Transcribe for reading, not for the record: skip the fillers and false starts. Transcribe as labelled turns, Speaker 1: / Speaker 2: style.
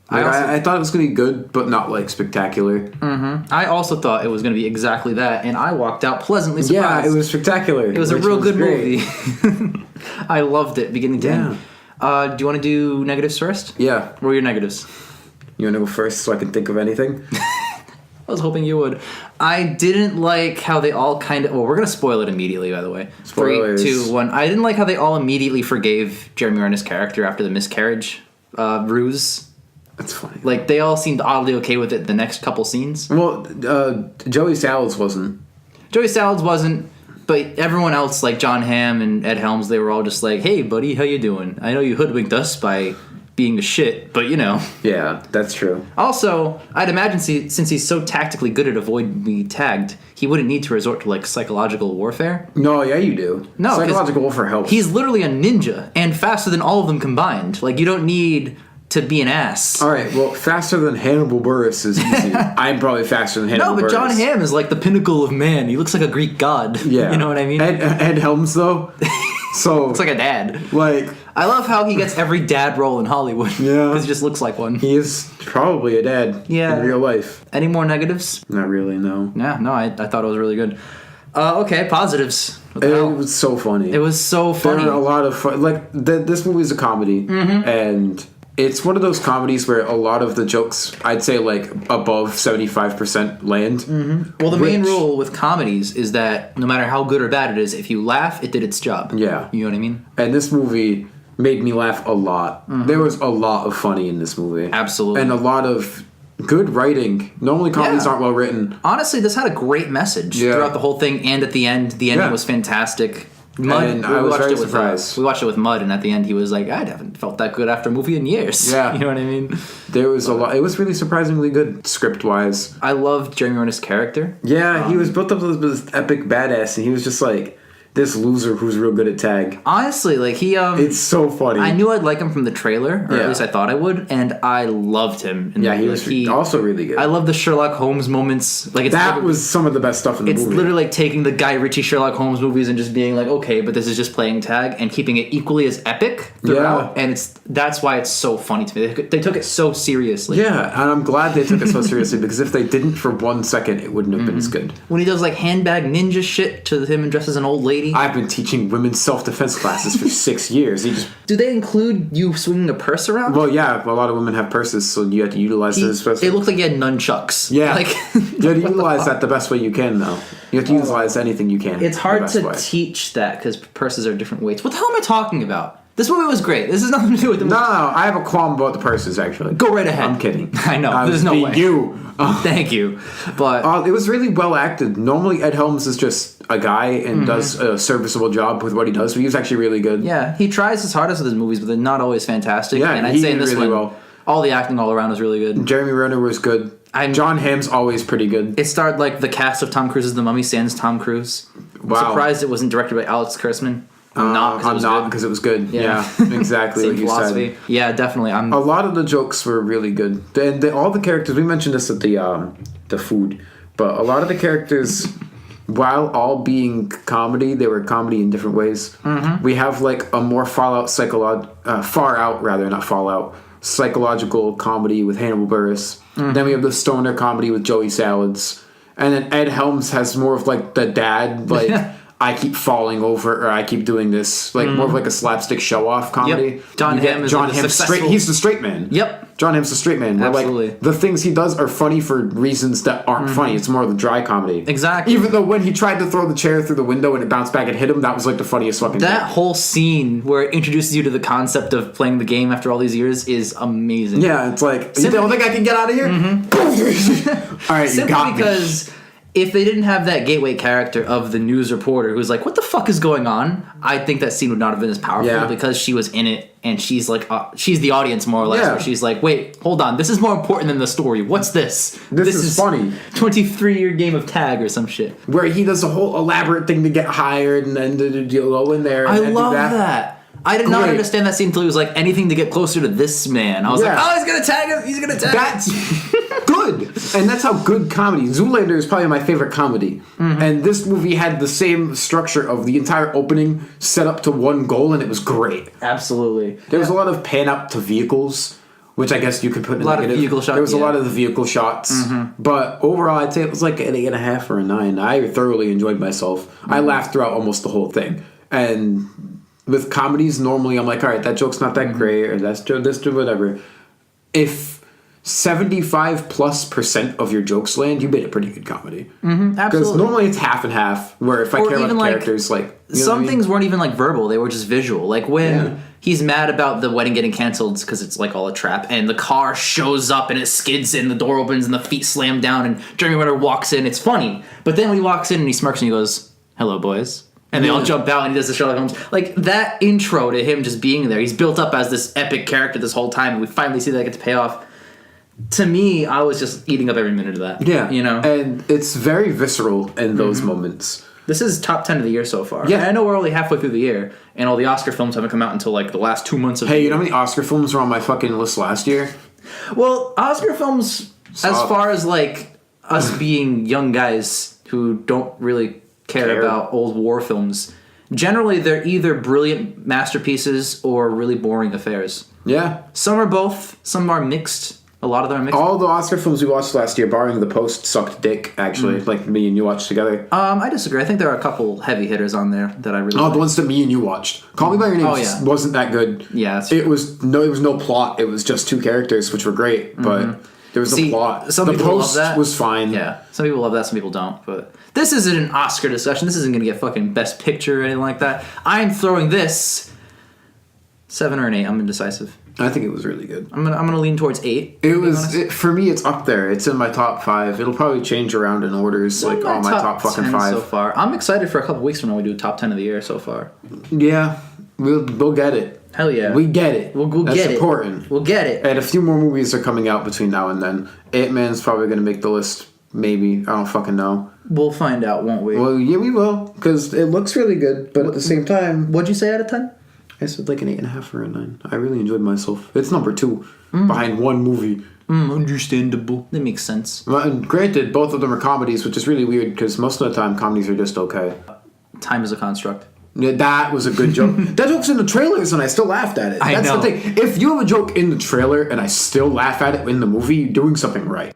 Speaker 1: I thought it was going to be good, but not like spectacular.
Speaker 2: I also thought it was going to be exactly that, and I walked out pleasantly surprised.
Speaker 1: Yeah, it was spectacular.
Speaker 2: It was a real good movie. I loved it, beginning to end. Do you want to do negatives first?
Speaker 1: Yeah.
Speaker 2: What were your negatives?
Speaker 1: You want to go first so I can think of anything?
Speaker 2: I was hoping you would. I didn't like how they all kind of... Well, we're going to spoil it immediately, by the way.
Speaker 1: Spoilers.
Speaker 2: 3, 2, 1. I didn't like how they all immediately forgave Jeremy Renner's character after the miscarriage ruse.
Speaker 1: That's funny.
Speaker 2: Like, they all seemed oddly okay with it the next couple scenes.
Speaker 1: Well, Joey Salads wasn't.
Speaker 2: Joey Salads wasn't, but everyone else, like John Hamm and Ed Helms, they were all just like, hey, buddy, how you doing? I know you hoodwinked us by being a shit, but you know.
Speaker 1: Yeah, that's true.
Speaker 2: Also, I'd imagine since he's so tactically good at avoiding being tagged, he wouldn't need to resort to, like, psychological warfare.
Speaker 1: No, yeah, you do.
Speaker 2: No,
Speaker 1: psychological warfare helps.
Speaker 2: He's literally a ninja, and faster than all of them combined. Like, you don't need to be an ass.
Speaker 1: All right, well, faster than Hannibal Buress is easy. I'm probably faster than Hannibal Buress.
Speaker 2: No, but John Hamm is like the pinnacle of man. He looks like a Greek god.
Speaker 1: Yeah.
Speaker 2: You know what I mean?
Speaker 1: Ed Helms, though. So
Speaker 2: looks like a dad.
Speaker 1: Like,
Speaker 2: I love how he gets every dad role in Hollywood.
Speaker 1: Yeah.
Speaker 2: Because he just looks like one.
Speaker 1: He is probably a dad in real life.
Speaker 2: Any more negatives?
Speaker 1: Not really, no.
Speaker 2: Yeah, no, I thought it was really good. Okay, positives.
Speaker 1: It was so funny.
Speaker 2: It was so funny.
Speaker 1: There were a lot of fun. Like, this movie is a comedy. And it's one of those comedies where a lot of the jokes, I'd say, like, above 75% land.
Speaker 2: Well, the main rule with comedies is that no matter how good or bad it is, if you laugh, it did its job.
Speaker 1: Yeah.
Speaker 2: You know what I mean?
Speaker 1: And this movie made me laugh a lot. There was a lot of funny in this movie.
Speaker 2: Absolutely.
Speaker 1: And a lot of good writing. Normally comedies aren't well written.
Speaker 2: Honestly, this had a great message throughout the whole thing, and at the end. The ending was fantastic. Mud,
Speaker 1: and I was very surprised.
Speaker 2: We watched it with Mud, and at the end he was like, I haven't felt that good after a movie in years.
Speaker 1: Yeah.
Speaker 2: You know what I mean?
Speaker 1: There was a lot. It was really surprisingly good, script-wise.
Speaker 2: I loved Jeremy Renner's character.
Speaker 1: Yeah, he was built up as this epic badass, and he was just like this loser who's real good at tag.
Speaker 2: Honestly, like
Speaker 1: it's so funny.
Speaker 2: I knew I'd like him from the trailer, or at least I thought I would, and I loved him.
Speaker 1: He was also really good.
Speaker 2: I love the Sherlock Holmes moments. Like
Speaker 1: that was some of the best stuff in the movie.
Speaker 2: It's literally like taking the Guy Ritchie Sherlock Holmes movies and just being like, okay, but this is just playing tag, and keeping it equally as epic throughout. And that's why it's so funny to me. They took it so seriously.
Speaker 1: Yeah, and I'm glad they took it so seriously, because if they didn't for 1 second, it wouldn't have been as good.
Speaker 2: When he does like handbag ninja shit to him and dressed as an old lady.
Speaker 1: I've been teaching women's self-defense classes for 6 years.
Speaker 2: Do they include you swinging a purse around?
Speaker 1: Well, yeah, a lot of women have purses, so you have to utilize those.
Speaker 2: It looked like he had nunchucks.
Speaker 1: Yeah,
Speaker 2: like,
Speaker 1: you have to utilize that the best way you can, though. You have to utilize anything you can.
Speaker 2: It's hard to teach that because purses are different weights. What the hell am I talking about? This movie was great. This has nothing to do with the movie.
Speaker 1: No, I have a qualm about the purses, actually.
Speaker 2: Go right ahead.
Speaker 1: I'm kidding.
Speaker 2: I know. There's no way.
Speaker 1: You.
Speaker 2: Thank you. But
Speaker 1: it was really well acted. Normally, Ed Helms is just a guy and does a serviceable job with what he does, but he was actually really good.
Speaker 2: Yeah, he tries his hardest with his movies, but they're not always fantastic.
Speaker 1: Yeah,
Speaker 2: and I'd say in this
Speaker 1: really
Speaker 2: one,
Speaker 1: well.
Speaker 2: all the acting all around was really good.
Speaker 1: Jeremy Renner was good. John Hamm's always pretty good.
Speaker 2: It starred like the cast of Tom Cruise's The Mummy sans Tom Cruise.
Speaker 1: Wow.
Speaker 2: I'm surprised it wasn't directed by Alex Kurtzman.
Speaker 1: I'm not because it was good. Yeah, exactly what you said.
Speaker 2: Yeah, definitely.
Speaker 1: A lot of the jokes were really good, and all the characters. We mentioned this at the food, but a lot of the characters, while all being comedy, they were comedy in different ways. We have like a more psychological comedy with Hannibal Buress. Then we have the stoner comedy with Joey Salads, and then Ed Helms has more of like the dad like. I keep falling over, or I keep doing this, like more of like a slapstick show-off comedy.
Speaker 2: Yep. John Hamm is like successful.
Speaker 1: He's the straight man.
Speaker 2: Yep.
Speaker 1: John Hamm's the straight man.
Speaker 2: Absolutely.
Speaker 1: Like, the things he does are funny for reasons that aren't funny. It's more of the dry comedy.
Speaker 2: Exactly.
Speaker 1: Even though when he tried to throw the chair through the window and it bounced back and hit him, that was like the funniest fucking thing.
Speaker 2: That whole scene where it introduces you to the concept of playing the game after all these years is amazing.
Speaker 1: Yeah, it's like, you don't think I can get out of here? All right, you got me.
Speaker 2: Because if they didn't have that gateway character of the news reporter who's like, what the fuck is going on? I think that scene would not have been as powerful because she was in it and she's like, she's the audience more or less. Where she's like, wait, hold on. This is more important than the story. What's this?
Speaker 1: This is funny.
Speaker 2: 23-year game of tag or some shit.
Speaker 1: Where he does a whole elaborate thing to get hired and then to go in there.
Speaker 2: I love that. I did not understand that scene until he was like, anything to get closer to this man. I was like, oh, he's going to tag him. He's going to tag him.
Speaker 1: That's good. And that's how good comedy. Zoolander is probably my favorite comedy. And this movie had the same structure of the entire opening set up to one goal, and it was great.
Speaker 2: Absolutely.
Speaker 1: There was a lot of pan up to vehicles, which I guess you could put in
Speaker 2: a lot
Speaker 1: negative.
Speaker 2: of vehicle shots.
Speaker 1: There was a lot of the vehicle shots, but overall, I'd say it was like an 8.5 or a 9. I thoroughly enjoyed myself. I laughed throughout almost the whole thing, and with comedies, normally I'm like, all right, that joke's not that great, or that's this, whatever. If 75+% of your jokes land, you made a pretty good comedy.
Speaker 2: Absolutely.
Speaker 1: Because normally it's half and half. Where if I care about characters, like you know
Speaker 2: some things weren't even like verbal; they were just visual. Like when he's mad about the wedding getting canceled because it's like all a trap, and the car shows up and it skids and the door opens and the feet slam down and Jeremy Renner walks in. It's funny, but then when he walks in and he smirks and he goes, "Hello, boys." And they all jump out and he does the Sherlock Holmes. Like, that intro to him just being there, he's built up as this epic character this whole time, and we finally see that get to pay off. To me, I was just eating up every minute of that.
Speaker 1: Yeah.
Speaker 2: You know?
Speaker 1: And it's very visceral in those moments.
Speaker 2: This is top 10 of the year so far.
Speaker 1: Yeah.
Speaker 2: And I know we're only halfway through the year, and all the Oscar films haven't come out until, like, the last 2 months of the year.
Speaker 1: Hey, you know how many Oscar films were on my fucking list last year?
Speaker 2: Well, Oscar films, as far as, like, us being young guys who don't really care about old war films, generally they're either brilliant masterpieces or really boring affairs.
Speaker 1: Yeah.
Speaker 2: Some are both. Some are mixed. A lot of them are mixed.
Speaker 1: All the Oscar films we watched last year, barring The Post, sucked dick, actually. Like me and you watched together.
Speaker 2: I disagree. I think there are a couple heavy hitters on there that I really
Speaker 1: like.
Speaker 2: like.
Speaker 1: The ones that me and you watched. Call Me By Your Name wasn't that good.
Speaker 2: Yeah, that's
Speaker 1: it was no plot. It was just two characters, which were great, but there was no plot.
Speaker 2: Some
Speaker 1: The
Speaker 2: people
Speaker 1: Post
Speaker 2: love that.
Speaker 1: was fine.
Speaker 2: Yeah, some people love that, some people don't. But this isn't an Oscar discussion. This isn't going to get fucking Best Picture or anything like that. I'm throwing this 7 or an 8. I'm indecisive.
Speaker 1: I think it was really good.
Speaker 2: I'm gonna lean towards 8.
Speaker 1: For me, it's up there. It's in my top 5. It'll probably change around in orders, like all my top fucking 5
Speaker 2: so far. I'm excited for a couple weeks from now. We do top 10 of the year so far.
Speaker 1: Yeah, we'll get it.
Speaker 2: Hell yeah,
Speaker 1: we get it.
Speaker 2: We'll
Speaker 1: That's
Speaker 2: get
Speaker 1: important.
Speaker 2: it. We'll get it.
Speaker 1: And a few more movies are coming out between now and then. Ant-Man's probably gonna make the list. Maybe I don't fucking know.
Speaker 2: We'll find out, won't we?
Speaker 1: Well, yeah, we will, because it looks really good. But at the same time,
Speaker 2: what'd you say out of 10?
Speaker 1: I said like an 8.5 or a 9. I really enjoyed myself. It's number 2 behind one movie.
Speaker 2: Understandable. That makes sense.
Speaker 1: Well, and granted, both of them are comedies, which is really weird because most of the time comedies are just okay.
Speaker 2: Time is a construct.
Speaker 1: Yeah, that was a good joke. That joke's in the trailers and I still laughed at it. That's the thing. If you have a joke in the trailer and I still laugh at it in the movie, you're doing something right.